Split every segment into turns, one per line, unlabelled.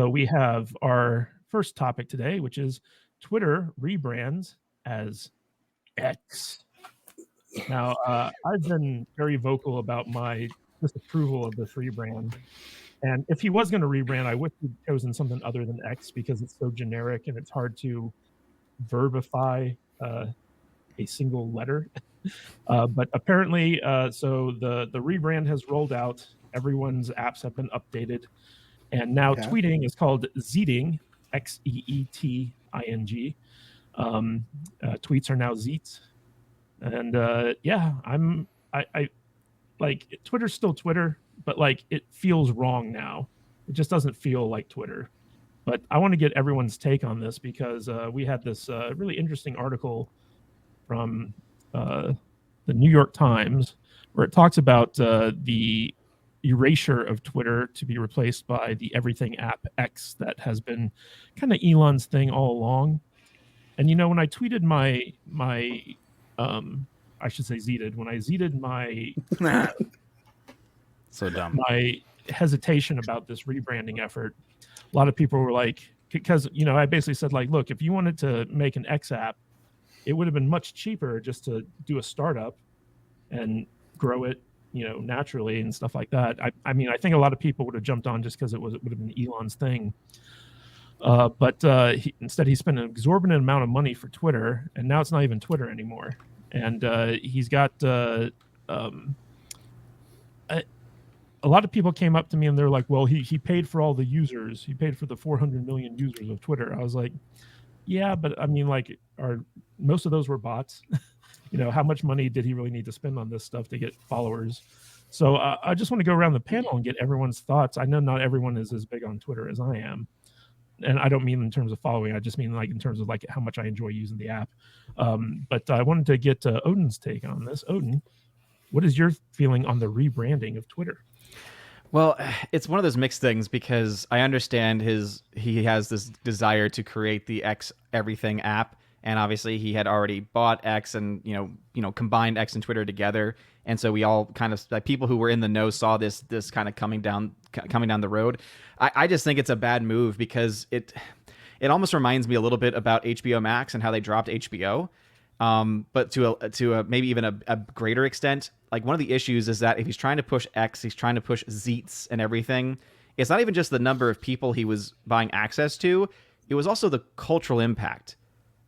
So we have our first topic today, which is Twitter rebrands as X. Now, I've been very vocal about my disapproval of this rebrand. And if he was going to rebrand, I wish he'd chosen something other than X because it's so generic and it's hard to verbify a single letter. But apparently, so the rebrand has rolled out. Everyone's apps have been updated. And now tweeting is called Zeeting, Xeeting. Tweets are now Zeets. And yeah, I like Twitter's still Twitter, but like it feels wrong now. It just doesn't feel like Twitter. But I want to get everyone's take on this because we had this really interesting article from the New York Times where it talks about the erasure of Twitter to be replaced by the everything app X that has been kind of Elon's thing all along. And you know, when I tweeted my I should say zeeted, when I zeeted my
so dumb,
my hesitation about this rebranding effort, a lot of people were like, because you know, I basically said like, look, if you wanted to make an X app, it would have been much cheaper just to do a startup and grow it, you know, naturally and stuff like that. I mean, I think a lot of people would have jumped on just because it would have been Elon's thing. But instead, he spent an exorbitant amount of money for Twitter, and now it's not even Twitter anymore. And he's got a lot of people came up to me and they're like, well, he paid for all the users. He paid for the 400 million users of Twitter. I was like, yeah, but I mean, like, most of those were bots. You know, how much money did he really need to spend on this stuff to get followers? So I just want to go around the panel and get everyone's thoughts. I know not everyone is as big on Twitter as I am. And I don't mean in terms of following. I just mean like in terms of like how much I enjoy using the app. But I wanted to get Odin's take on this. Odin, what is your feeling on the rebranding of Twitter?
Well, it's one of those mixed things because I understand he has this desire to create the X everything app, and obviously he had already bought X and you know combined X and Twitter together, and so we all kind of like people who were in the know saw this kind of coming down the road. I just think it's a bad move because it almost reminds me a little bit about HBO Max and how they dropped HBO. But to a maybe even a greater extent, like one of the issues is that if he's trying to push X, he's trying to push Zeets and everything. It's not even just the number of people he was buying access to. It was also the cultural impact,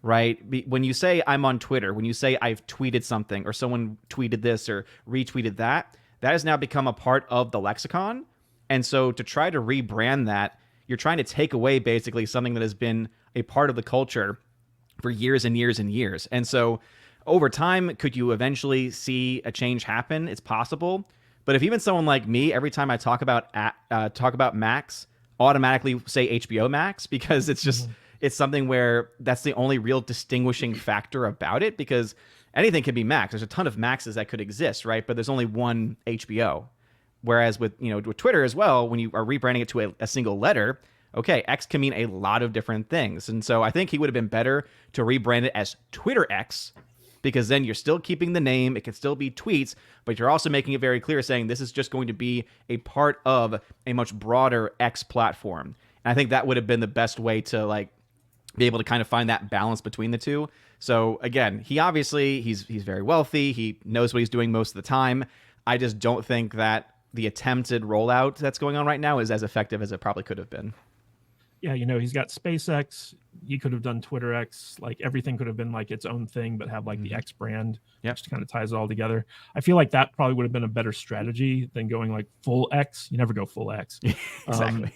right? When you say I'm on Twitter, when you say I've tweeted something or someone tweeted this or retweeted that, that has now become a part of the lexicon. And so to try to rebrand that, you're trying to take away basically something that has been a part of the culture for years and years and years. And so over time, could you eventually see a change happen? It's possible. But if even someone like me, every time I talk about Max, automatically say HBO Max, because it's just it's something where that's the only real distinguishing factor about it, because anything can be Max. There's a ton of Maxes that could exist, right? But there's only one HBO. Whereas with with Twitter as well, when you are rebranding it to a single letter, okay, X can mean a lot of different things. And so I think he would have been better to rebrand it as Twitter X, because then you're still keeping the name. It can still be tweets, but you're also making it very clear saying this is just going to be a part of a much broader X platform. And I think that would have been the best way to like be able to kind of find that balance between the two. So again, he's very wealthy. He knows what he's doing most of the time. I just don't think that the attempted rollout that's going on right now is as effective as it probably could have been.
Yeah, he's got SpaceX. He could have done Twitter X. Like everything could have been like its own thing, but have like the X brand, which kind of ties it all together. I feel like that probably would have been a better strategy than going like full X. You never go full X.
Exactly.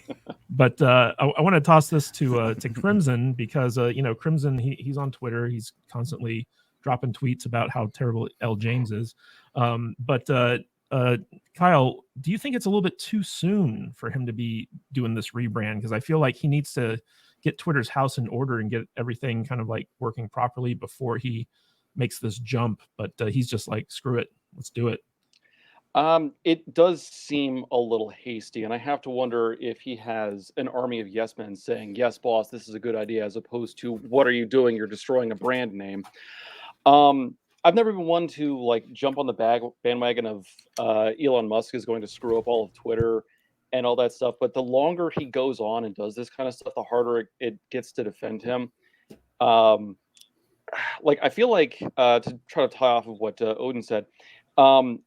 But I want to toss this to Crimson because Crimson he's on Twitter. He's constantly dropping tweets about how terrible L. James is. Kyle, do you think it's a little bit too soon for him to be doing this rebrand? Because I feel like he needs to get Twitter's house in order and get everything kind of like working properly before he makes this jump. But he's just like, screw it, let's do it.
It does seem a little hasty, and I have to wonder if he has an army of yes men saying, yes, boss, this is a good idea, as opposed to, what are you doing? You're destroying a brand name. I've never been one to like jump on the bandwagon of Elon Musk is going to screw up all of Twitter and all that stuff. But the longer he goes on and does this kind of stuff, the harder it gets to defend him. Um, like I feel like to try to tie off of what Odin said,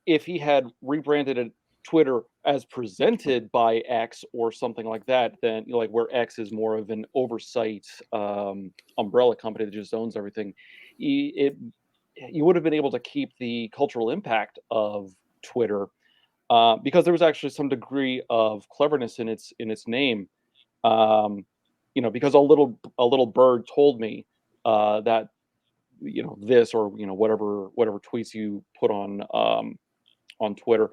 if he had rebranded it Twitter as presented by X or something like that, then like where X is more of an oversight umbrella company that just owns everything, it you would have been able to keep the cultural impact of Twitter because there was actually some degree of cleverness in its name. Um, because a little bird told me that this or whatever tweets you put on Twitter.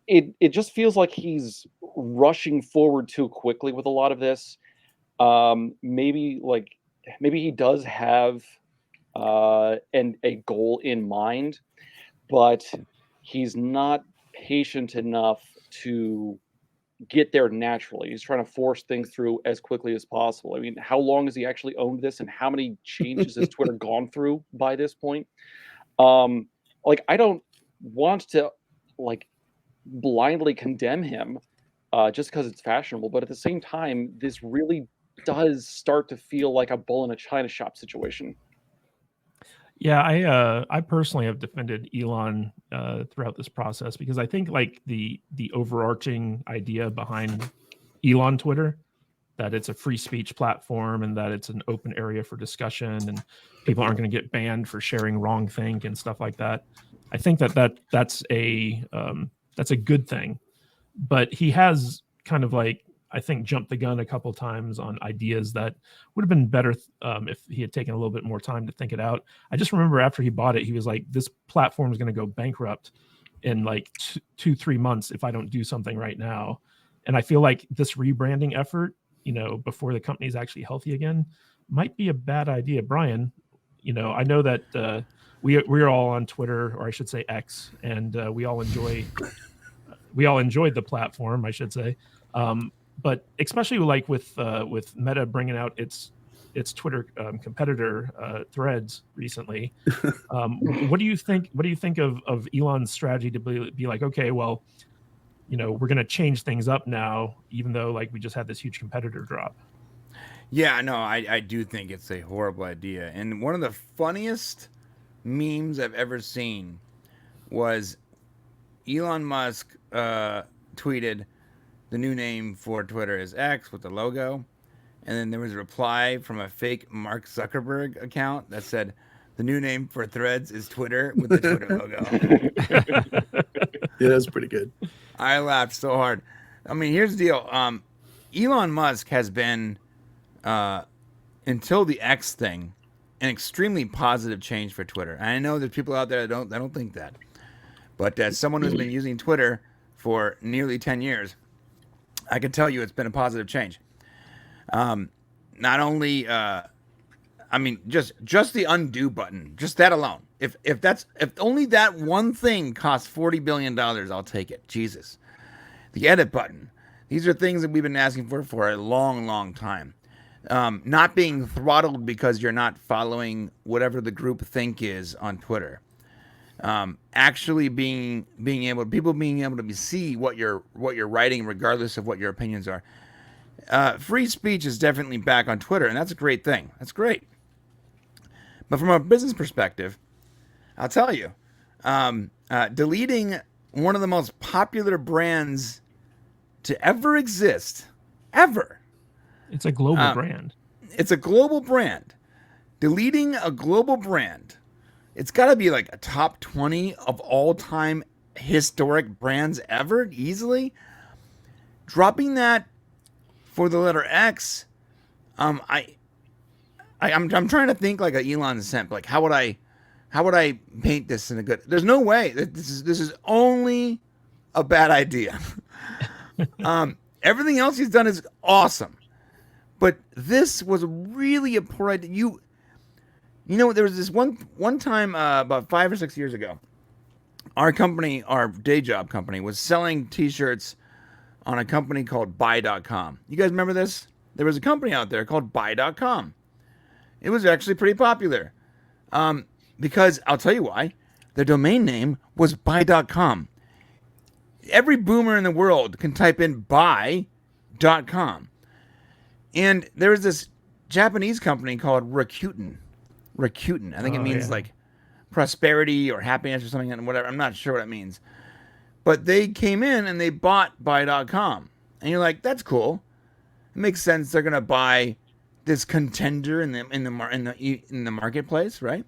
It just feels like he's rushing forward too quickly with a lot of this. Maybe he does have and a goal in mind, but he's not patient enough to get there naturally. He's trying to force things through as quickly as possible. I mean, how long has he actually owned this, and how many changes has Twitter gone through by this point? Um, like I don't want to like blindly condemn him just because it's fashionable, but at the same time, this really does start to feel like a bull in a china shop situation.
Yeah, I personally have defended Elon throughout this process because I think like the overarching idea behind Elon Twitter, that it's a free speech platform and that it's an open area for discussion and people aren't going to get banned for sharing wrong think and stuff like that. I think that's a good thing, but he has kind of like I think jumped the gun a couple times on ideas that would have been better if he had taken a little bit more time to think it out. I just remember after he bought it, he was like, "This platform is going to go bankrupt in like 2-3 months if I don't do something right now." And I feel like this rebranding effort, before the company is actually healthy again, might be a bad idea. Brian, I know that we're all on Twitter, or I should say X, and we all enjoyed the platform, I should say. But especially like with Meta bringing out its Twitter competitor Threads recently, what do you think? What do you think of Elon's strategy to be like, okay, well, we're going to change things up now, even though like we just had this huge competitor drop?
Yeah, no, I do think it's a horrible idea. And one of the funniest memes I've ever seen was Elon Musk tweeted the new name for Twitter is X with the logo. And then there was a reply from a fake Mark Zuckerberg account that said, the new name for Threads is Twitter with the Twitter logo.
Yeah, that's pretty good.
I laughed so hard. I mean, here's the deal. Elon Musk has been, until the X thing, an extremely positive change for Twitter. And I know there's people out there that don't think that. But as someone who's been using Twitter for nearly 10 years, I can tell you it's been a positive change. Not only, just the undo button, just that alone. If only that one thing costs $40 billion, I'll take it. Jesus. The edit button. These are things that we've been asking for a long, long time. Not being throttled because you're not following whatever the group think is on Twitter. Actually being able to see what you're writing, regardless of what your opinions are. Free speech is definitely back on Twitter, and that's a great thing. That's great. But from a business perspective, I'll tell you, deleting one of the most popular brands to ever exist, ever.
It's a global brand.
It's a global brand. Deleting a global brand. It's got to be like a top 20 of all time historic brands ever, easily. Dropping that for the letter X, I'm trying to think like a Elon Cent. Like how would I paint this in a good? There's no way. This is only a bad idea. Everything else he's done is awesome, but this was really a poor idea. There was this one time about 5 or 6 years ago, our company, our day job company, was selling T-shirts on a company called Buy.com. You guys remember this? There was a company out there called Buy.com. It was actually pretty popular. Because I'll tell you why. The domain name was Buy.com. every boomer in the world can type in buy.com. And there's this Japanese company called Rakuten. Rakuten. I think it means like prosperity or happiness or something, and whatever. I'm not sure what it means. But they came in and they bought buy.com. And you're like, that's cool. It makes sense. They're gonna buy this contender in the marketplace, right?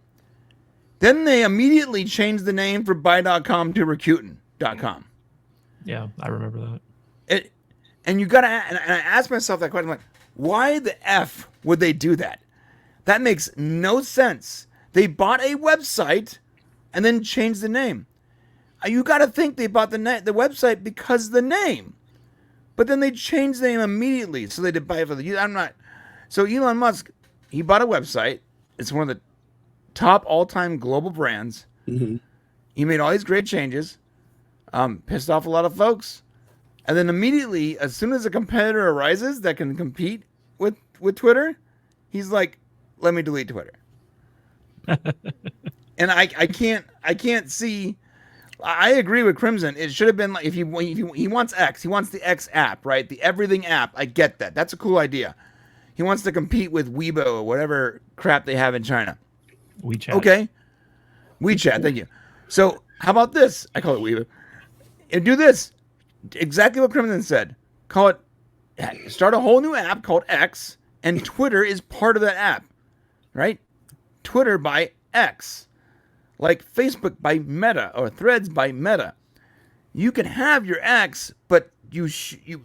Then they immediately changed the name for buy.com to Rakuten.com.
Yeah, I remember that.
And you gotta, and I asked myself that question, like, why the F would they do that? That makes no sense. They bought a website and then changed the name. You got to think they bought the website because of the name. But then they changed the name immediately. So they did buy it for the... So Elon Musk, he bought a website. It's one of the top all-time global brands.
Mm-hmm.
He made all these great changes. Pissed off a lot of folks. And then immediately, as soon as a competitor arises that can compete with Twitter, he's like, let me delete Twitter. And I can't see... I agree with Crimson. It should have been like if he wants X, he wants the X app, right? The everything app. I get that. That's a cool idea. He wants to compete with Weibo or whatever crap they have in China.
WeChat.
Okay. WeChat, thank you. So how about this? I call it Weibo. And do this. Exactly what Crimson said. Start a whole new app called X, and Twitter is part of that app. Right? Twitter by X. Like Facebook by Meta or Threads by Meta. You can have your X, but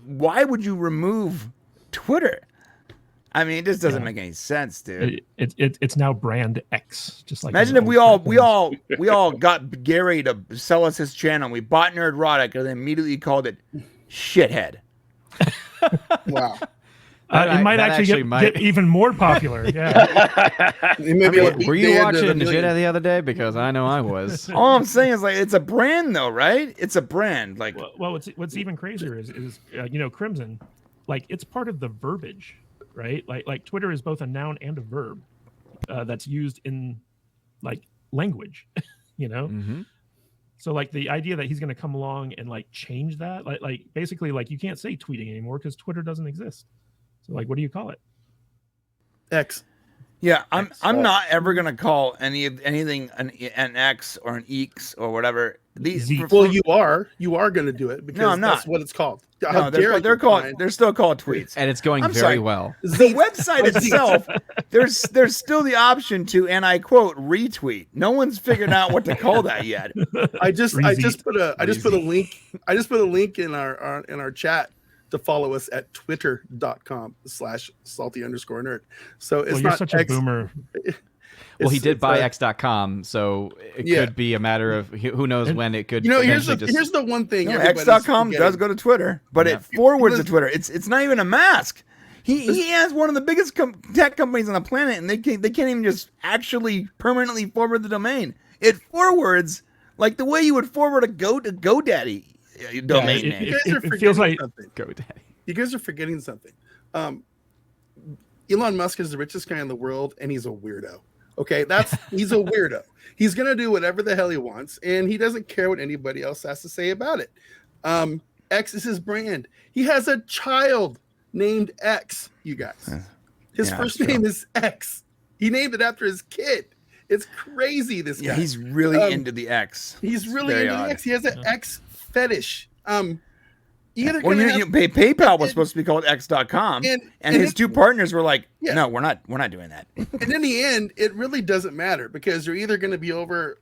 why would you remove Twitter? I mean, it just doesn't make any sense, dude.
It's now brand X. Just like
imagine if we all got Gary to sell us his channel. We bought Nerdrotic and then immediately called it Shithead.
Wow.
It might actually get even more popular. Yeah.
Were
you watching Shit the other day? Because I know I was.
All I'm saying is, like, it's a brand, though, right? It's a brand. Like,
well, what's even crazier is Crimson, like, it's part of the verbiage, right? Like Twitter is both a noun and a verb that's used in like language,
Mm-hmm.
So like the idea that he's going to come along and like change that, like basically like you can't say tweeting anymore because Twitter doesn't exist. So like, what do you call it?
X.
Yeah, I'm not ever gonna call anything an X or an Eeks or whatever.
Well, you are gonna do it because
no, I'm not.
That's what it's called.
No, they're still called tweets,
and it's going very well.
The website itself, there's still the option to, and I quote, retweet. No one's figured out what to call that yet.
I just put a link in our chat to follow us at twitter.com/salty_nerd. So it's
you're
not
such a boomer.
Well, he did buy X.com, so it could be a matter of who knows when it could.
Here's the one thing.
X.com does go to Twitter, but it forwards to Twitter. It's not even a mask. He has one of the biggest tech companies on the planet, and they can't even just actually permanently forward the domain. It forwards like the way you would forward a GoDaddy domain name.
It feels like
GoDaddy. You guys are forgetting something. Elon Musk is the richest guy in the world, and he's a weirdo. Okay, he's a weirdo. He's gonna do whatever the hell he wants, and he doesn't care what anybody else has to say about it. X is his brand. He has a child named X. You guys, his first name is X. He named it after his kid. It's crazy. This guy.
Yeah, he's really into the X.
He's really into the X. He has an X fetish.
PayPal was supposed to be called X.com, and his two partners were like, "No, we're not doing that."
And in the end, it really doesn't matter because you're either going to be over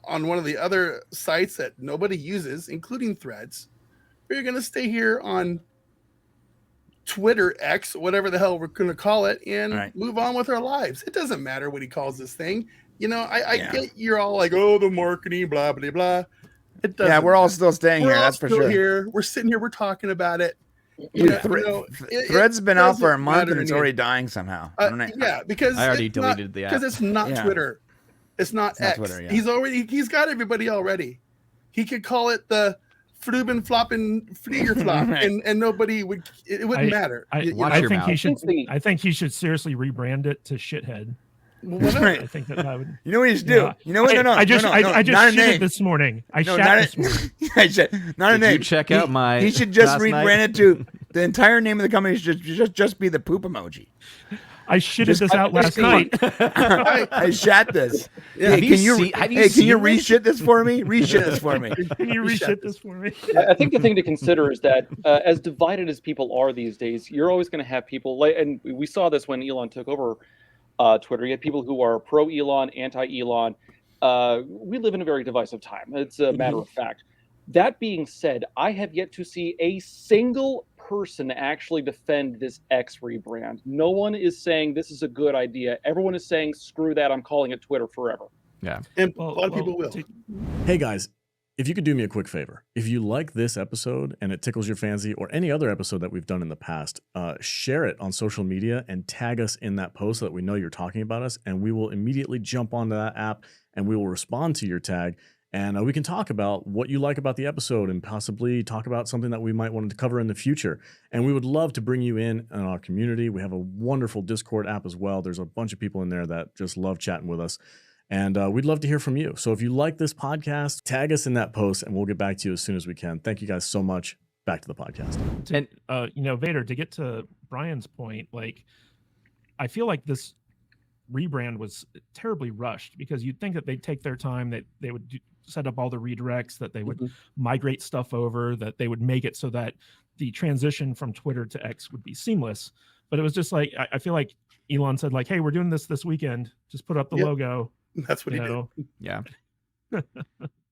on one of the other sites that nobody uses, including Threads, or you're going to stay here on Twitter X, whatever the hell we're going to call it, and move on with our lives. It doesn't matter what he calls this thing. I get you're all like, "Oh, the marketing, blah blah blah."
Yeah, we're all still staying here. That's for sure.
Here, we're sitting here. We're talking about it.
Threads been out for a month and it's already dying somehow.
Because
I already deleted the app
because it's not Twitter. It's not X. Twitter, he's got everybody already. He could call it the Fruben Floppen Flieger Flop, and nobody would. It wouldn't matter.
I think he should seriously rebrand it to Shithead.
Whatever.
I think that would.
You know what you should do?
Yeah.
You know what? No,
I just
not a
shitted
name.
this morning. I
No,
shat
not
this morning.
I said, not a
Did
name.
you check out my
He should just
last
rebrand
night?
it to the entire name of the company should just be the poop emoji.
I shitted this out last night.
I shat this.
Yeah.
Hey,
Have you
can you
seen- have you
hey, can you
seen this?
reshit this for me? Reshit this for me.
Can you reshit this for me?
I think the thing to consider is that as divided as people are these days, you're always going to have people like, and we saw this when Elon took over Twitter. You had people who are pro Elon, anti Elon. We live in a very divisive time. It's a matter of fact. That being said, I have yet to see a single person actually defend this X rebrand. No one is saying this is a good idea. Everyone is saying, screw that, I'm calling it Twitter forever.
Yeah.
And a lot of people will.
Hey guys, if you could do me a quick favor, if you like this episode and it tickles your fancy, or any other episode that we've done in the past, share it on social media and tag us in that post so that we know you're talking about us, and we will immediately jump onto that app and we will respond to your tag. And we can talk about what you like about the episode and possibly talk about something that we might want to cover in the future. And we would love to bring you in our community. We have a wonderful Discord app as well. There's a bunch of people in there that just love chatting with us. And we'd love to hear from you. So if you like this podcast, tag us in that post and we'll get back to you as soon as we can. Thank you guys so much. Back to the podcast.
And
Vader, to get to Brian's point, like, I feel like this rebrand was terribly rushed, because you'd think that they'd take their time, that they would set up all the redirects, that they would migrate stuff over, that they would make it so that the transition from Twitter to X would be seamless. But it was just like, I feel like Elon said, like, hey, we're doing this weekend. Just put up the logo.
That's what he did.
Yeah.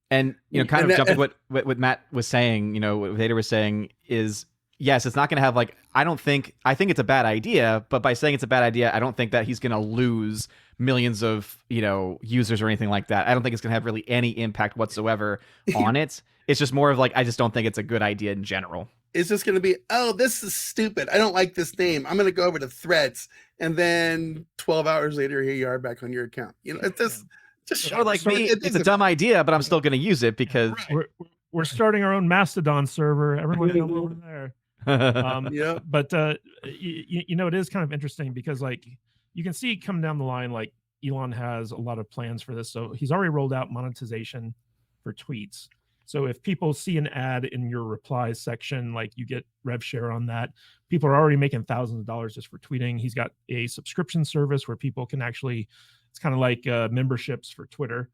And, kind of jumping what Matt was saying, what Vader was saying is, yes, it's not going to have I think it's a bad idea, but by saying it's a bad idea, I don't think that he's going to lose millions of, users or anything like that. I don't think it's going to have really any impact whatsoever on it. It's just more of I just don't think it's a good idea in general.
It's just going to be, oh, this is stupid. I don't like this name. I'm going to go over to Threads. And then 12 hours later, here you are back on your account. It's just
or like me, it's a dumb idea, but I'm still going to use it because
we're starting our own Mastodon server. Everyone come over there.
Yeah.
But it is kind of interesting because you can see coming down the line, Elon has a lot of plans for this. So he's already rolled out monetization for tweets. So if people see an ad in your replies section, you get rev share on that. People are already making thousands of dollars just for tweeting. He's got a subscription service where people can actually, it's kind of like memberships for Twitter.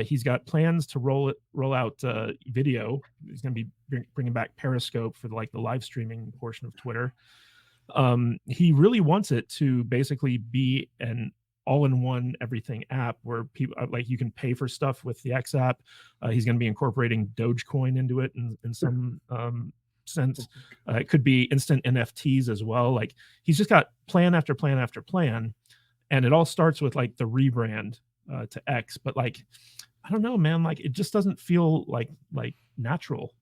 He's got plans to roll out video. He's going to be bringing back Periscope for the live streaming portion of Twitter. He really wants it to basically be an all-in-one everything app where people you can pay for stuff with the X app. He's going to be incorporating Dogecoin into it in some sense. It could be instant NFTs as well. He's just got plan after plan after plan, and it all starts with the rebrand to X. But I don't know, man. It just doesn't feel like natural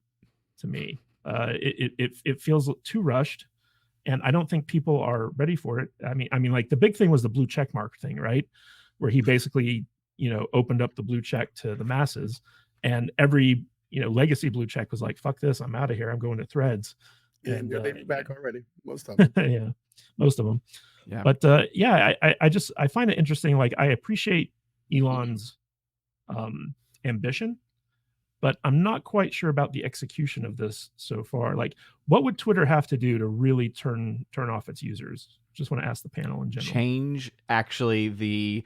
to me. It feels too rushed. And I don't think people are ready for it. I mean, the big thing was the blue check mark thing, right? Where he basically, opened up the blue check to the masses, and every, legacy blue check was like, fuck this, I'm out of here. I'm going to Threads.
And they're back already. Most of them.
Yeah, most of them.
Yeah.
But I find it interesting. I appreciate Elon's ambition, but I'm not quite sure about the execution of this so far. What would Twitter have to do to really turn off its users? Just want to ask the panel in general.
Change actually the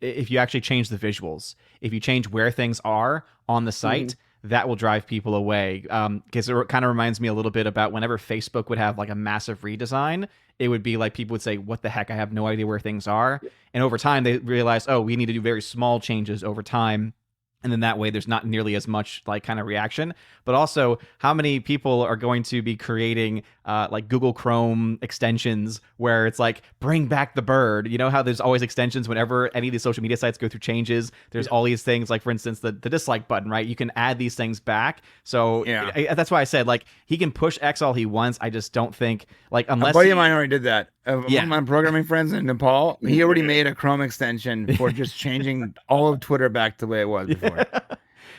if you actually change the visuals, if you change where things are on the site, that will drive people away. Because it kind of reminds me a little bit about whenever Facebook would have a massive redesign, it would be people would say, what the heck? I have no idea where things are. And over time, they realized, oh, we need to do very small changes over time. And then that way there's not nearly as much kind of reaction. But also, how many people are going to be creating Google Chrome extensions where it's bring back the bird? You know how there's always extensions whenever any of these social media sites go through changes. There's all these things, for instance, the dislike button, right? You can add these things back. So that's why I said he can push X all he wants. I just don't think unless
a buddy of mine already did that. One of my programming friends in Nepal, he already made a Chrome extension for just changing all of Twitter back to the way it was before.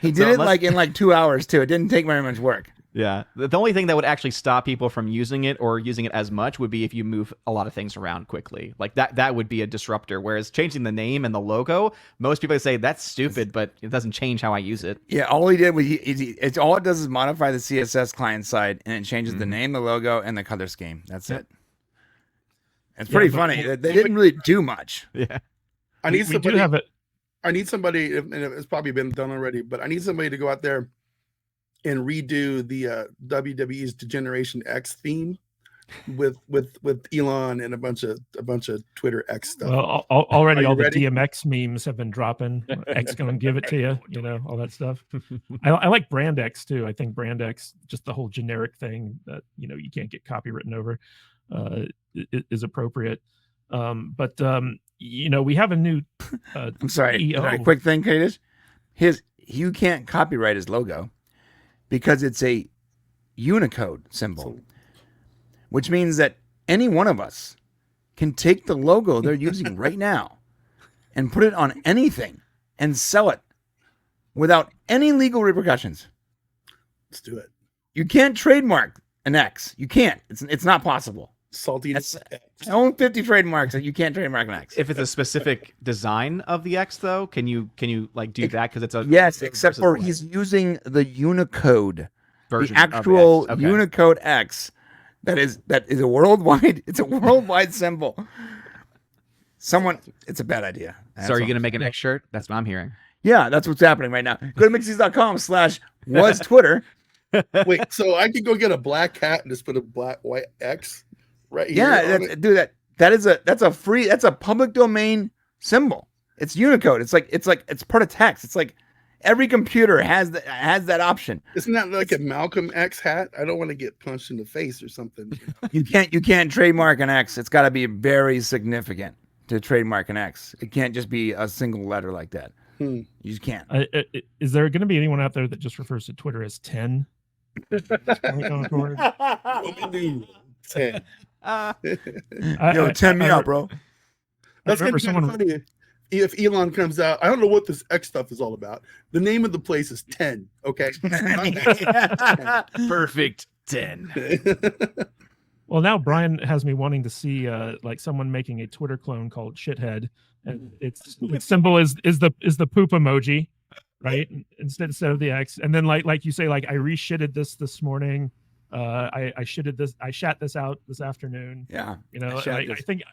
He did it in 2 hours too. It didn't take very much work.
Yeah. The only thing that would actually stop people from using it or using it as much would be if you move a lot of things around quickly. Like that would be a disruptor. Whereas changing the name and the logo, most people say that's stupid, but it doesn't change how I use it.
Yeah, all he did was it's all it does is modify the CSS client side, and it changes the name, the logo, and the color scheme. That's it. It's pretty funny. They didn't really do much.
Yeah.
I need
we
somebody.
do have it.
I need somebody, and it's probably been done already, but I need somebody to go out there and redo the WWE's Degeneration X theme with Elon and a bunch of Twitter X stuff.
Well, already
Are
all
you
the
ready?
DMX memes have been dropping. X gonna give it to you, you know, all that stuff. I like Brand X too. I think Brand X, just the whole generic thing that you know you can't get copywritten over, is appropriate. But you know, we have a new.
I'm sorry.
CEO.
Quick thing, Curtis. You can't copyright his logo because it's a Unicode symbol, which means that any one of us can take the logo they're using right now and put it on anything and sell it without any legal repercussions.
Let's do it.
You can't trademark an X. You can't. It's not possible.
Salty.
I own 50 trademarks, and you can't trademark an X.
If it's a specific design of the X, though, can you like do that because it's a
Yes, except for he's using the Unicode,
version
the
of the
actual
X. Okay.
Unicode X. That is a worldwide. It's a worldwide symbol. It's a bad idea.
So are you gonna make an X shirt? That's what I'm hearing.
Yeah, that's what's happening right now. Go to mixies.com/was Twitter.
Wait, so I could go get a black hat and just put a white X right here?
Yeah, that's a public domain symbol. It's Unicode. It's part of text. It's like every computer has that option.
Isn't that like a Malcolm X hat? I don't want to get punched in the face or something.
You can't trademark an X. It's got to be very significant to trademark an X. It can't just be a single letter like that. You just can't.
Is there going to be anyone out there that just refers to Twitter as 10? Going forward?
10.
Yo, 10 me out, bro.
That's gonna
remember
be
someone-
funny if Elon comes out. I don't know what this X stuff is all about. The name of the place is 10. Okay.
Perfect 10.
Well, now Brian has me wanting to see like someone making a Twitter clone called Shithead, and its symbol is the poop emoji, right? Instead of the X, and then like you say, like I reshitted this morning. I shat this out this afternoon.
Yeah.
You know, I think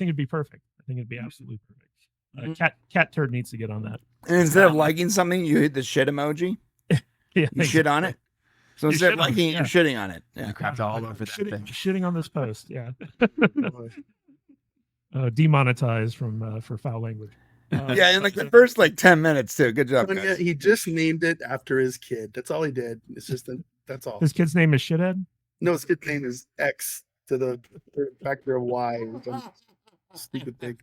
it'd be perfect. I think it'd be absolutely perfect. Cat turd needs to get on that.
And instead of liking something, you hit the shit emoji.
Yeah,
You shit on it. So
You
instead
shit
of
on it,
liking it,
yeah.
you're shitting on it. Yeah.
You crapped all over that thing.
Shitting on this post. Yeah. Demonetized for foul language.
Yeah, in like the first 10 minutes too. Good job,
And
guys.
yet he just named it after his kid. That's all he did. It's just that's all.
His kid's name is Shithead.
No, his kid's name is X to the third factor of Y. Or some stupid thing.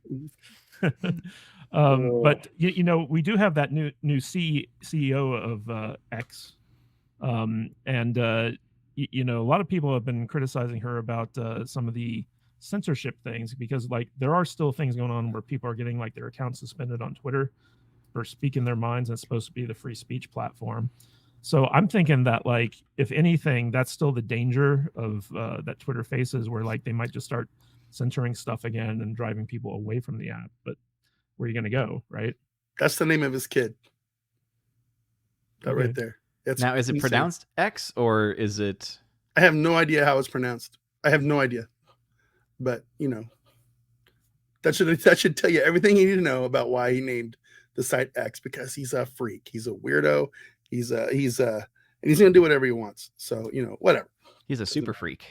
But you know, we do have that new CEO of X, and you know, a lot of people have been criticizing her about some of the censorship things, because like there are still things going on where people are getting like their accounts suspended on Twitter for speaking their minds, and it's supposed to be the free speech platform. So I'm thinking that, like, if anything, that's still the danger of that Twitter faces, where like they might just start censoring stuff again and driving people away from the app. But where are you going to go, right?
That's the name of his kid. That
Okay.
right there. That's
Now, is it
insane.
pronounced X or is it?
I have no idea how it's pronounced. I have no idea. But you know, that should tell you everything you need to know about why he named the site X, because he's a freak. He's a weirdo. He's gonna do whatever he wants. So you know, whatever.
He's a super freak.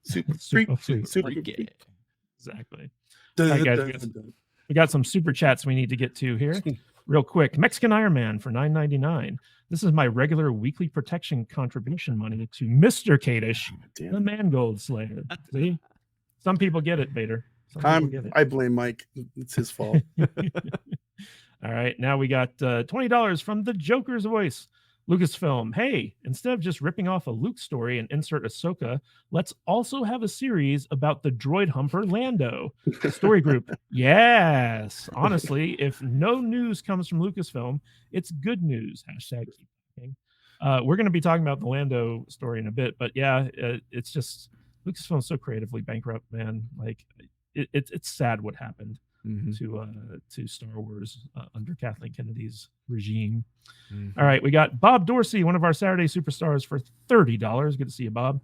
Super
Super
freak.
freak.
Super
Freaky.
freak.
Exactly.
Dun,
All right, guys,
dun, dun.
We got some super chats we need to get to here. Real quick. Mexican Iron Man for $9.99. This is my regular weekly protection contribution money to Mr. Kadish, the Mangold Slayer. See? Some people get it, Vader. Some people get it.
I blame Mike. It's his fault.
All right. Now we got $20 from the Joker's voice. Lucasfilm, hey, instead of just ripping off a Luke story and insert Ahsoka, let's also have a series about the droid humper Lando. Story group, yes. Honestly, if no news comes from Lucasfilm, it's good news. Hashtag keep talking. We're going to be talking about the Lando story in a bit, but yeah, it's just Lucasfilm's so creatively bankrupt, man. Like, it's sad what happened to Star Wars under Kathleen Kennedy's regime. All right, we got Bob Dorsey, one of our Saturday superstars, for $30. Good to see you, Bob.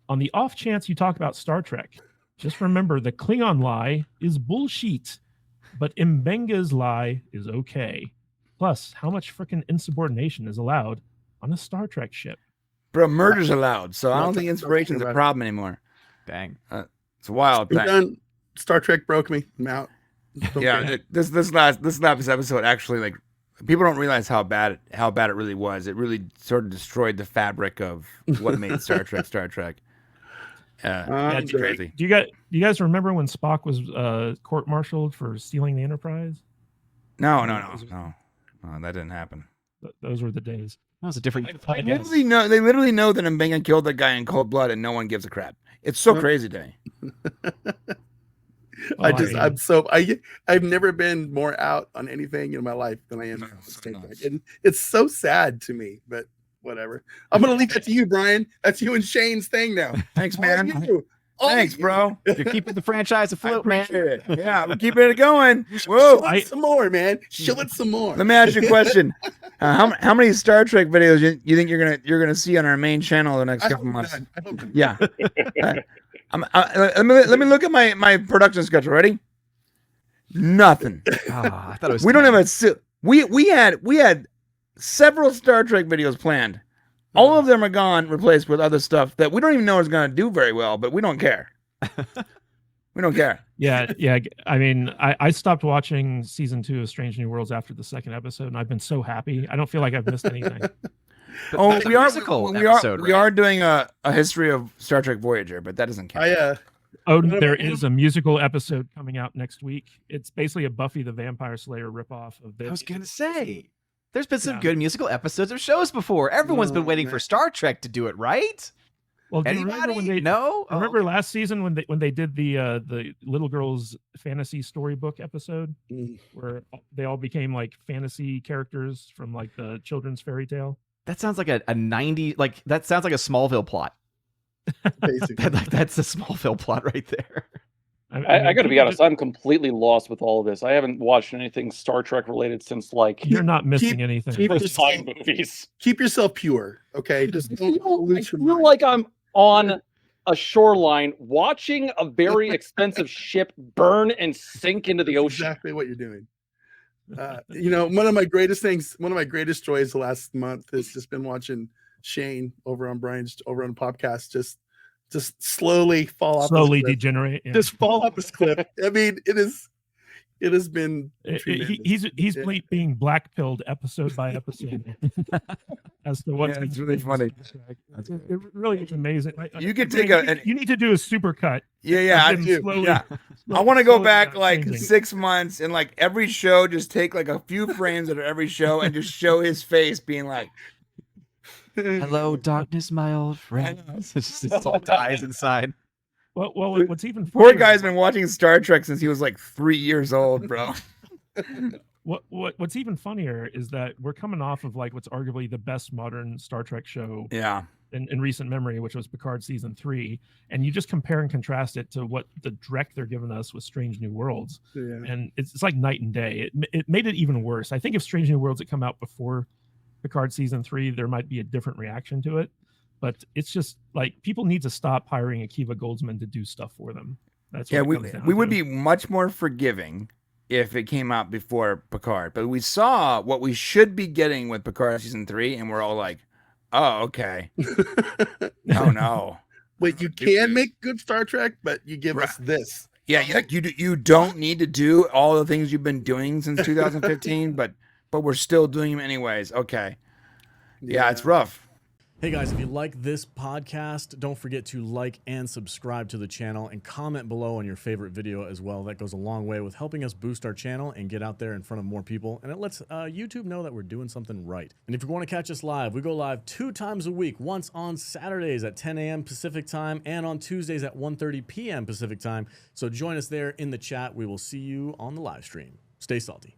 On the off chance you talk about Star Trek, just remember the Klingon lie is bullshit, but Mbenga's lie is okay. Plus, how much freaking insubordination is allowed on a Star Trek ship?
Bro, murder's allowed, so I
Not
don't think
talking
inspiration is a
about it.
problem anymore.
Dang.
It's a wild
We're
thing.
done. Star Trek broke me. I'm out. Don't
Yeah,
care.
this last episode actually, like, people don't realize how bad it really was. It really sort of destroyed the fabric of what made Star Trek Star Trek.
Yeah,
It's crazy.
Do you guys remember when Spock was court-martialed for stealing the Enterprise?
No, that didn't happen.
Those were the days.
That was a different.
They literally know that Mbenga killed that guy in cold blood, and no one gives a crap. It's so crazy to me.
I've never been more out on anything in my life than I am now on Star Trek.
nuts.
And it's so sad to me, but whatever. I'm gonna leave that to you, Brian. That's you and Shane's thing now.
Thanks,
All
man.
you. All
Thanks,
you.
bro.
You're keeping the franchise afloat, man.
Appreciate it. Yeah, we're keeping it going.
Show
Whoa.
it some more, man. Show it some more.
Let me ask you a question. How many Star Trek videos you think you're gonna see on our main channel the next
I
couple
hope
months?
none. I hope none.
Yeah. Let me look at my production schedule. Ready? Nothing.
I thought it was.
We don't have a. We had several Star Trek videos planned. All of them are gone, replaced with other stuff that we don't even know is going to do very well, but we don't care. We don't care.
Yeah. I mean, I stopped watching season 2 of Strange New Worlds after the second episode, and I've been so happy. I don't feel like I've missed anything.
Oh,
That's a
we are
musical episode,
we
right?
are doing a history of Star Trek Voyager, but that doesn't count.
Oh,
What
there
about-
is a musical episode coming out next week. It's basically a Buffy the Vampire Slayer ripoff of
I
this.
was gonna say. There's been some
Yeah.
good musical episodes of shows before. Everyone's been
No,
waiting
man.
for Star Trek to do it, right?
Well, do you remember
Anybody?
when they
No. Oh,
remember
okay.
last season when they did the little girls fantasy storybook episode
Mm.
where they all became like fantasy characters from like the children's fairy tale?
That sounds like a 90 like that sounds like a Smallville plot.
Basically.
That's the Smallville plot right there.
I got to be
people
honest. I'm completely lost with all of this. I haven't watched anything Star Trek related since like
You're not missing
keep-
anything.
keep-
first time movies.
Keep yourself pure, okay? Just
I
don't
feel,
lose your
feel
mind.
like I'm on a shoreline watching a very expensive ship burn and sink into the
That's
ocean.
exactly what you're doing. One of my greatest joys the last month has just been watching Shane over on the podcast just slowly fall off.
Slowly
this cliff.
degenerate. Yeah.
Just fall off this cliff. I mean, it has been tremendous.
He's
Yeah.
being black pilled episode by episode as to what's
Yeah, it's really funny.
It really is amazing.
You could
Brian,
take a-
you need to do a super cut.
Yeah.
of him slowly-
yeah.
slow-
I want to go
slowly
back
not
like
changing.
6 months and like every show, just take like a few frames of every show and just show his face being like,
Hello, darkness, my old friend. It's all dies inside.
Well, what's even
poor
funnier-
guy's been watching Star Trek since he was like 3 years old, bro.
What's even funnier is that we're coming off of like what's arguably the best modern Star Trek show
Yeah.
in recent memory, which was Picard season 3, and you just compare and contrast it to what the dreck they're giving us with Strange New Worlds,
Yeah.
and it's like night and day. It made it even worse. I think if Strange New Worlds had come out before Picard season 3, there might be a different reaction to it. But it's just like people need to stop hiring Akiva Goldsman to do stuff for them. That's what
Yeah,
it comes down
we would
to.
be much more forgiving if it came out before Picard. But we saw what we should be getting with Picard season 3, and we're all like, oh, okay. Oh, no.
Wait, you can make good Star Trek, but you give us this.
Yeah, you don't need to do all the things you've been doing since 2015, but we're still doing them anyways. Okay. Yeah, it's rough.
Hey guys, if you like this podcast, don't forget to like and subscribe to the channel and comment below on your favorite video as well. That goes a long way with helping us boost our channel and get out there in front of more people. And it lets YouTube know that we're doing something right. And if you want to catch us live, we go live 2 times a week, once on Saturdays at 10 a.m. Pacific time and on Tuesdays at 1:30 p.m. Pacific time. So join us there in the chat. We will see you on the live stream. Stay salty.